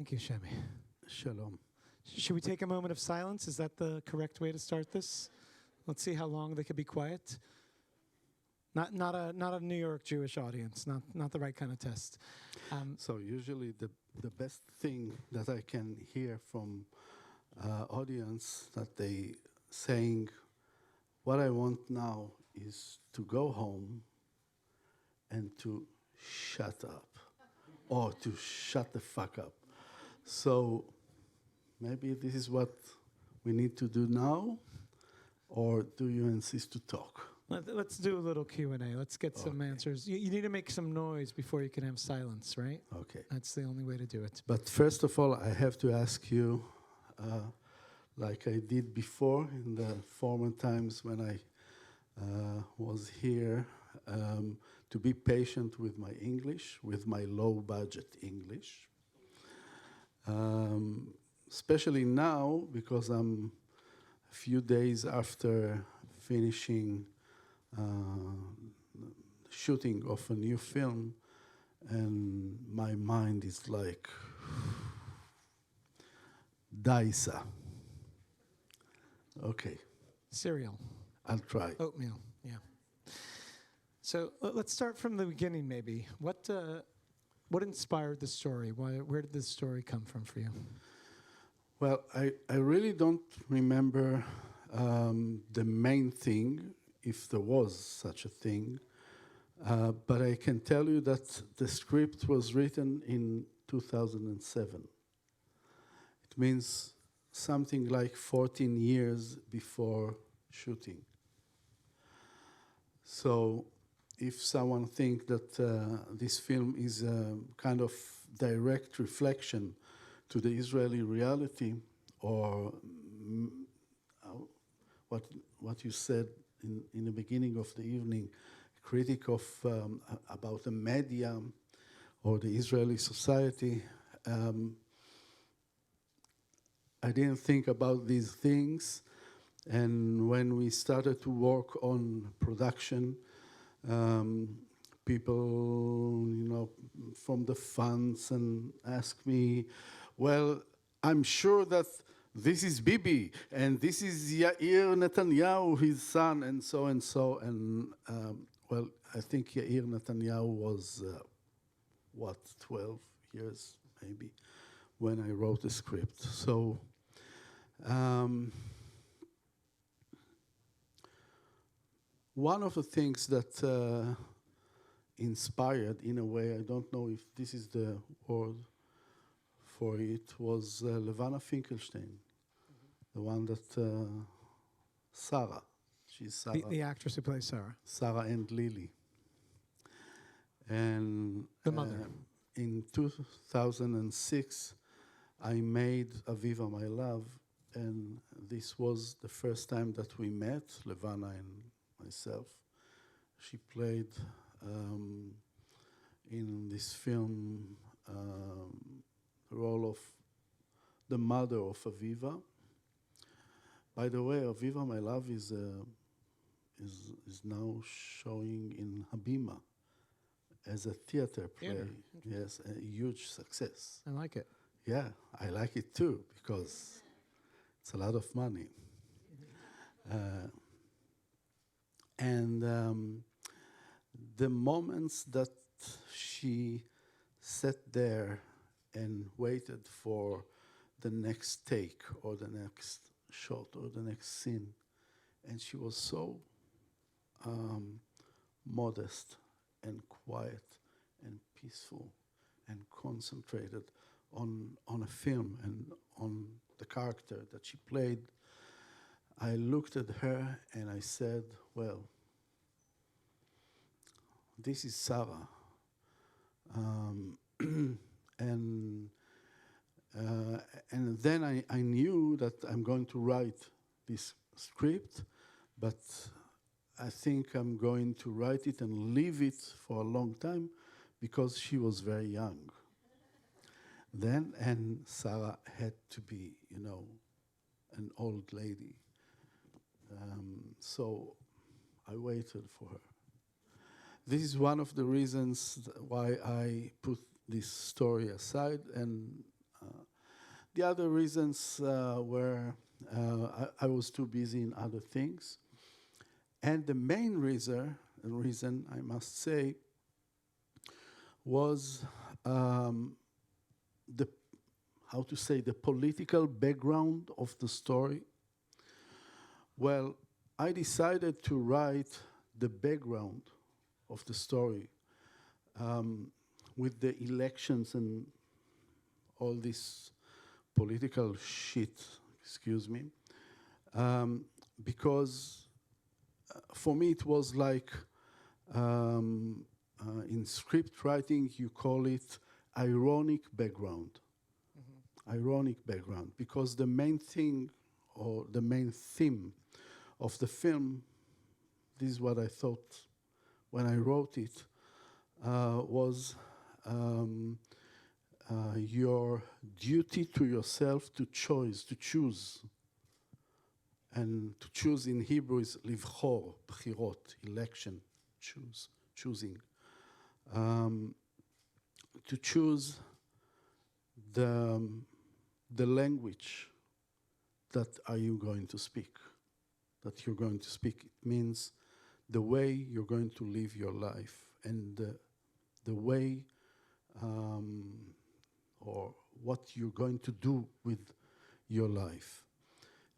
Thank you, Shemi. Shalom. Should we take a moment of silence? Is that the correct way to start this? Let's see how long they could be quiet. Not a New York Jewish audience. Not the right kind of test. So usually the best thing that I can hear from audience that they saying, what I want now is to go home and to shut up, or to shut the fuck up. So maybe this is what we need to do now, or do you insist to talk? Let's do a little Q&A. Let's get some answers. You need to make some noise before you can have silence, right? Okay. That's the only way to do it. But first of all, I have to ask you, like I did before in the former times when I was here, to be patient with my English, with my low-budget English. Especially now, because I'm a few days after finishing shooting of a new film, and my mind is like Daisa. Okay. Cereal. I'll try. Oatmeal, yeah. So let's start from the beginning, maybe. What inspired the story? Where did this story come from for you? Well, I really don't remember the main thing, if there was such a thing, but I can tell you that the script was written in 2007. It means something like 14 years before shooting. So if someone thinks that this film is a kind of direct reflection to the Israeli reality, or what you said in the beginning of the evening, critic of about the media or the Israeli society, I didn't think about these things. And when we started to work on production, people, from the funds and asked me, well, I'm sure that this is Bibi, and this is Yair Netanyahu, his son, and so and so. And, well, I think Yair Netanyahu was, 12 years maybe, when I wrote the script. So, one of the things that inspired, in a way, I don't know if this is the word for it, was Levana Finkelstein, the one that Sarah, she's Sarah. The actress who plays Sarah. Sarah and Lily. And the mother. In 2006, I made Aviva My Love, and this was the first time that we met, Levana and myself. She played in this film the role of the mother of Aviva. By the way, Aviva My Love is now showing in Habima as a theater play. Theater. Yes, a huge success. I like it. Yeah, I like it too, because it's a lot of money. And the moments that she sat there and waited for the next take or the next shot or the next scene, and she was so modest and quiet and peaceful and concentrated on a film and on the character that she played. I looked at her and I said, well, this is Sarah. And then I knew that I'm going to write this script, but I think I'm going to write it and leave it for a long time, because she was very young then, and Sarah had to be, an old lady. So I waited for her. This is one of the reasons why I put this story aside, and The other reasons were I was too busy in other things. And the main reason I must say, was the, how to say, the political background of the story. Well, I decided to write the background of the story with the elections and all this political shit, excuse me, because for me it was like, in script writing you call it ironic background. Ironic background, because the main thing or the main theme of the film, this is what I thought when I wrote it, was your duty to yourself to choose. And to choose in Hebrew is livchor, bchirot, election, choosing. To choose the language that are you going to speak. That you're going to speak. It means the way you're going to live your life, and the way or what you're going to do with your life.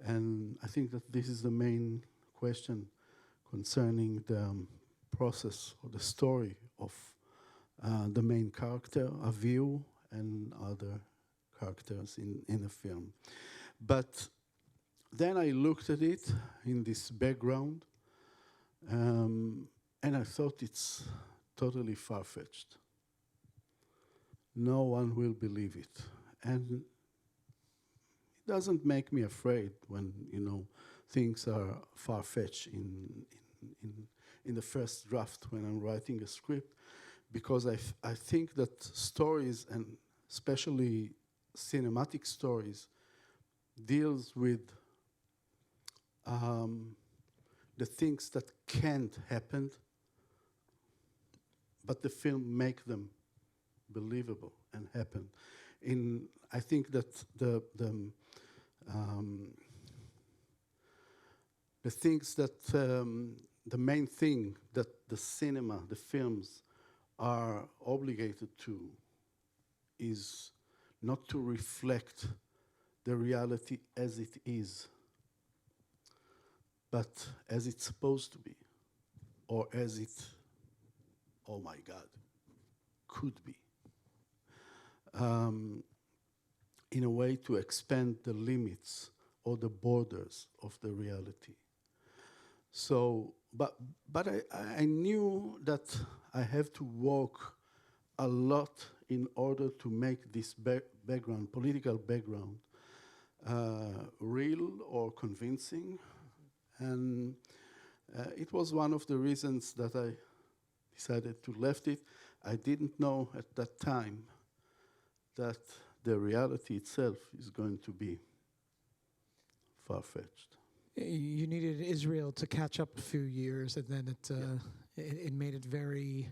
And I think that this is the main question concerning the process or the story of the main character, Avihu, and other characters in the film. But then I looked at it in this background, and I thought it's totally far-fetched. No one will believe it. And it doesn't make me afraid when, things are far-fetched in the first draft when I'm writing a script, because I think that stories, and especially cinematic stories, deals with the things that can't happen, but the film make them believable and happen. I think that the things that the main thing that the cinema, the films, are obligated to is not to reflect the reality as it is, but as it's supposed to be, or as it, oh my God, could be. In a way to expand the limits or the borders of the reality. So, but I knew that I have to work a lot in order to make this background, political background, real or convincing. And it was one of the reasons that I decided to left it. I didn't know at that time that the reality itself is going to be far-fetched. You needed Israel to catch up a few years, and then it made it very,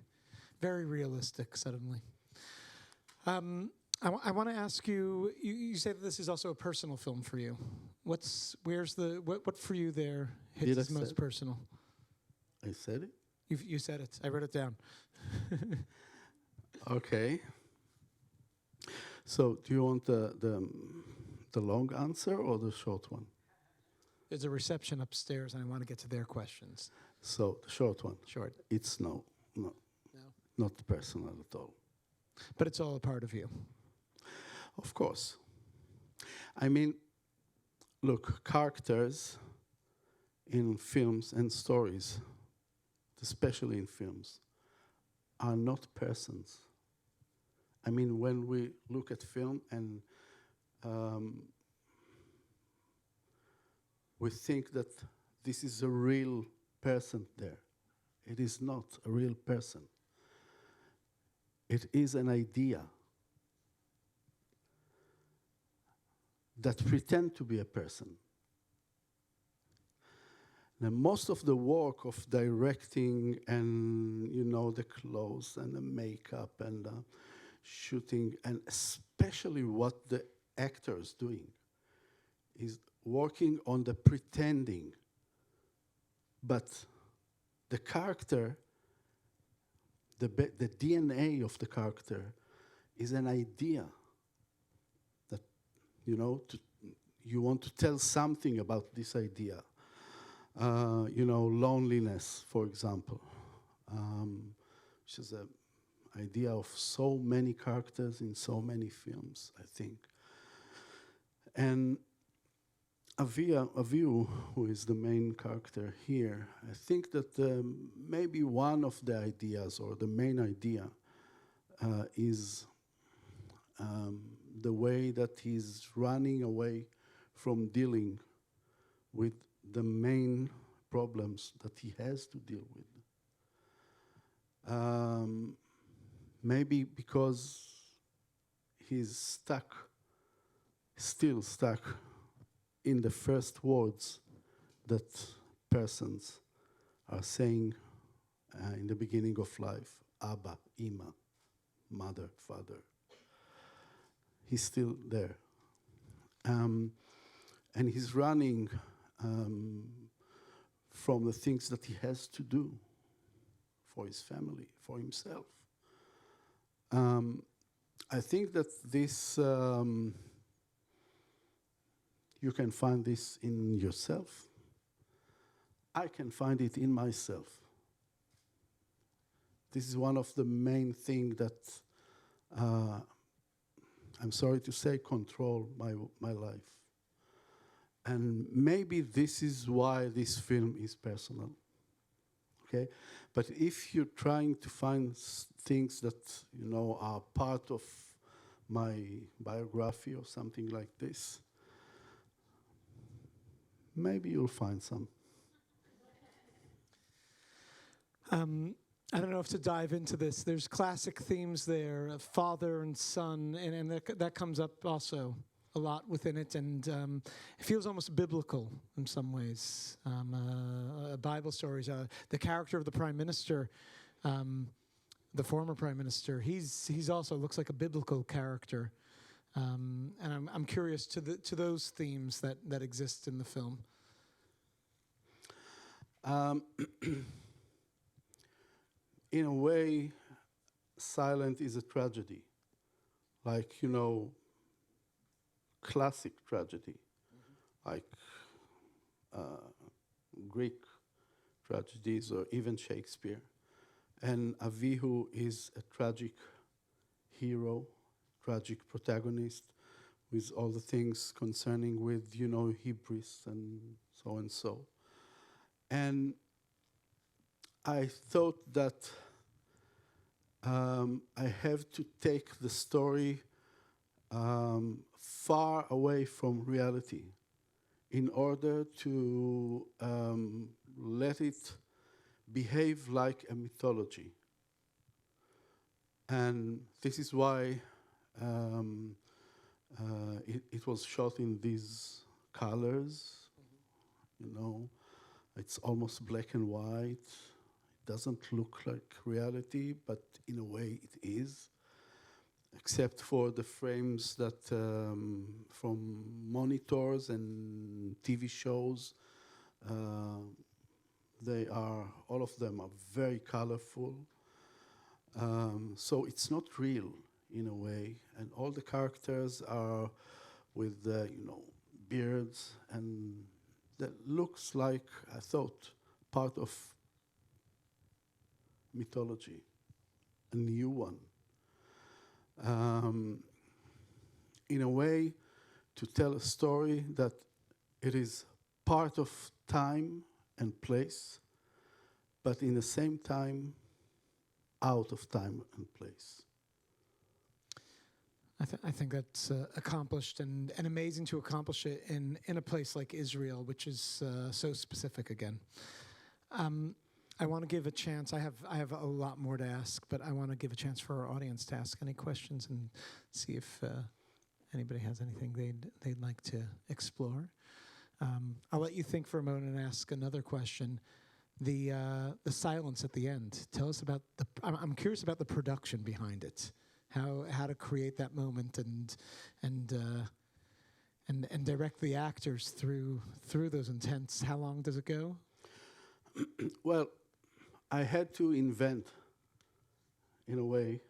very realistic suddenly. I want to ask you. You say that this is also a personal film for you. What for you there hits as most personal? I said it? You said it. I wrote it down. Okay. So, do you want the long answer or the short one? There's a reception upstairs, and I want to get to their questions. So, the short one. Short. It's no, not personal at all. But it's all a part of you. Of course. I mean, look, characters in films and stories, especially in films, are not persons. I mean, when we look at film and we think that this is a real person there. It is not a real person. It is an idea that pretends to be a person. Now, most of the work of directing and, the clothes and the makeup and shooting, and especially what the actors doing is working on the pretending, but the character, the DNA of the character is an idea that, you want to tell something about this idea. Loneliness, for example, which is an idea of so many characters in so many films, I think. And Avihu, who is the main character here, I think that maybe one of the ideas, or the main idea, is the way that he's running away from dealing with the main problems that he has to deal with. Maybe because he's still stuck in the first words that persons are saying in the beginning of life: Abba, Ima, mother, father. He's still there. And he's running from the things that he has to do for his family, for himself. I think that this, you can find this in yourself. I can find it in myself. This is one of the main things that, I'm sorry to say, control my life. And maybe this is why this film is personal. Okay? But if you're trying to find things that, are part of my biography or something like this, maybe you'll find some. I don't know if to dive into this. There's classic themes there of father and son, and that comes up also a lot within it, and it feels almost biblical in some ways. Bible stories. The character of the prime minister, the former prime minister, he's also looks like a biblical character, and I'm curious to those themes that exist in the film. In a way, silent is a tragedy, like, classic tragedy, like Greek tragedies or even Shakespeare. And Avihu is a tragic hero, tragic protagonist, with all the things concerning with, hubris and so and so. And I thought that I have to take the story far away from reality in order to let it behave like a mythology. And this is why it was shot in these colors, It's almost black and white. It doesn't look like reality, but in a way it is, except for the frames that from monitors and TV shows, all of them are very colorful. So it's not real in a way, and all the characters are with beards, and that looks like, I thought, part of mythology, a new one. In a way, to tell a story that it is part of time and place, but in the same time, out of time and place. I think that's accomplished and amazing to accomplish it in a place like Israel, which is so specific again. I want to give a chance. I have a lot more to ask, but I want to give a chance for our audience to ask any questions and see if anybody has anything they'd like to explore. I'll let you think for a moment and ask another question. The silence at the end. Tell us about I'm curious about the production behind it. How to create that moment and and direct the actors through those intents. How long does it go? Well, I had to invent, in a way,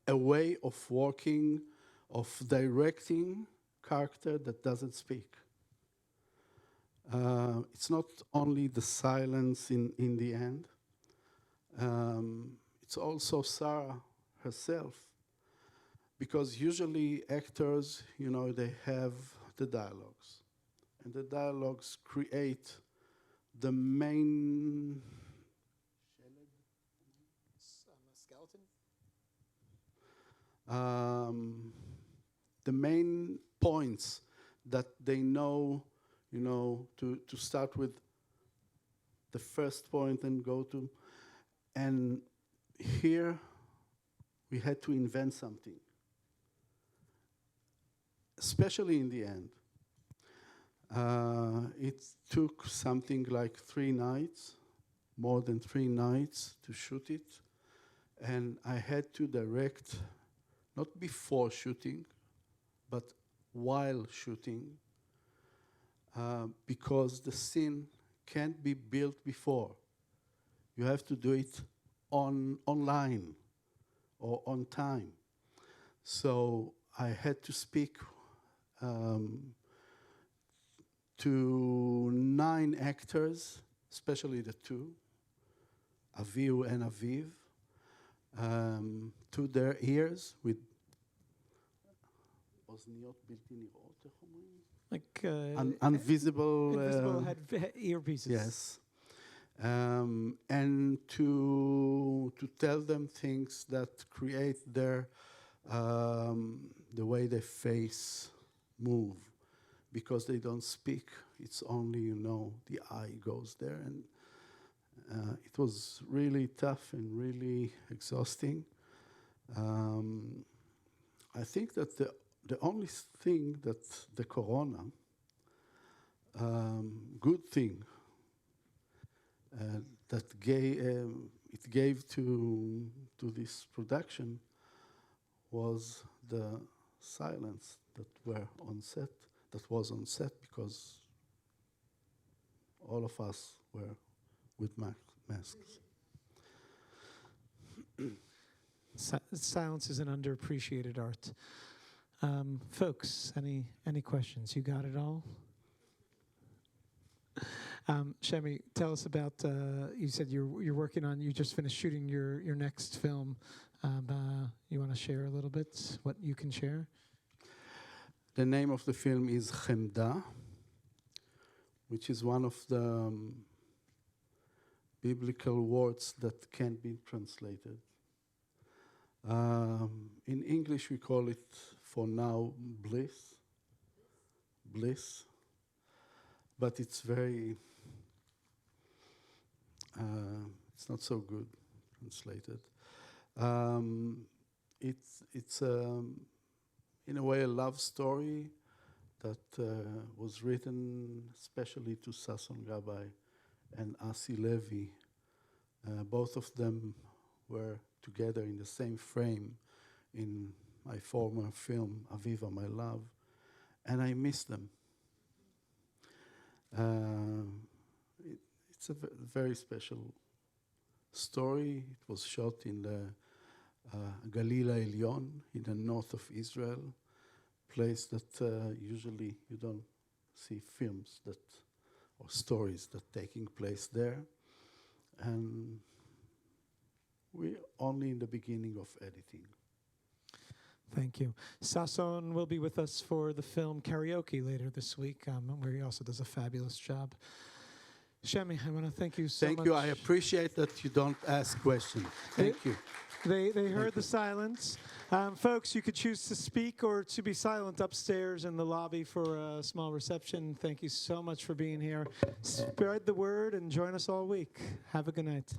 a way of working, of directing character that doesn't speak. It's not only the silence in the end. It's also Sarah herself. Because usually actors, they have the dialogues. And the dialogues create the main Skeleton? the main points that they know, to start with the first point and go to. And here we had to invent something, especially in the end. It took something like 3 nights, more than 3 nights to shoot it. And I had to direct, not before shooting, but while shooting, because the scene can't be built before. You have to do it online or on time. So I had to speak to 9 actors, especially the 2, Aviv and Aviv, to their ears with אוזניות בלתי נראות, איך אומרים? Like Invisible earpieces. Yes. And to tell them things that create their the way their face move, because they don't speak. It's only the eye goes there, and it was really tough and really exhausting. I think that the only thing that the Corona, good thing that it gave to this production was the silence that was on set, because all of us were with masks. Silence is an underappreciated art. Folks, any questions? You got it all? Shemi, tell us about, you said you're working on, you just finished shooting your next film. You want to share a little bit what you can share? The name of the film is Chemda, which is one of the biblical words that can't be translated. In English, we call it, for now, bliss. But it's very, it's not so good translated. It's in a way a love story that was written especially to Sasson Gabay and Asi Levi. Both of them were together in the same frame in my former film, Aviva, My Love, and I miss them. It's a very special story. It was shot in the Galil Elyon in the north of Israel, place that usually you don't see films or stories that taking place there. And we're only in the beginning of editing. Thank you. Sasson will be with us for the film Karaoke later this week, where he also does a fabulous job. Shemi, I want to thank you so much. Thank you. I appreciate that you don't ask questions. Thank you. They heard the silence. Folks, you could choose to speak or to be silent upstairs in the lobby for a small reception. Thank you so much for being here. Spread the word and join us all week. Have a good night.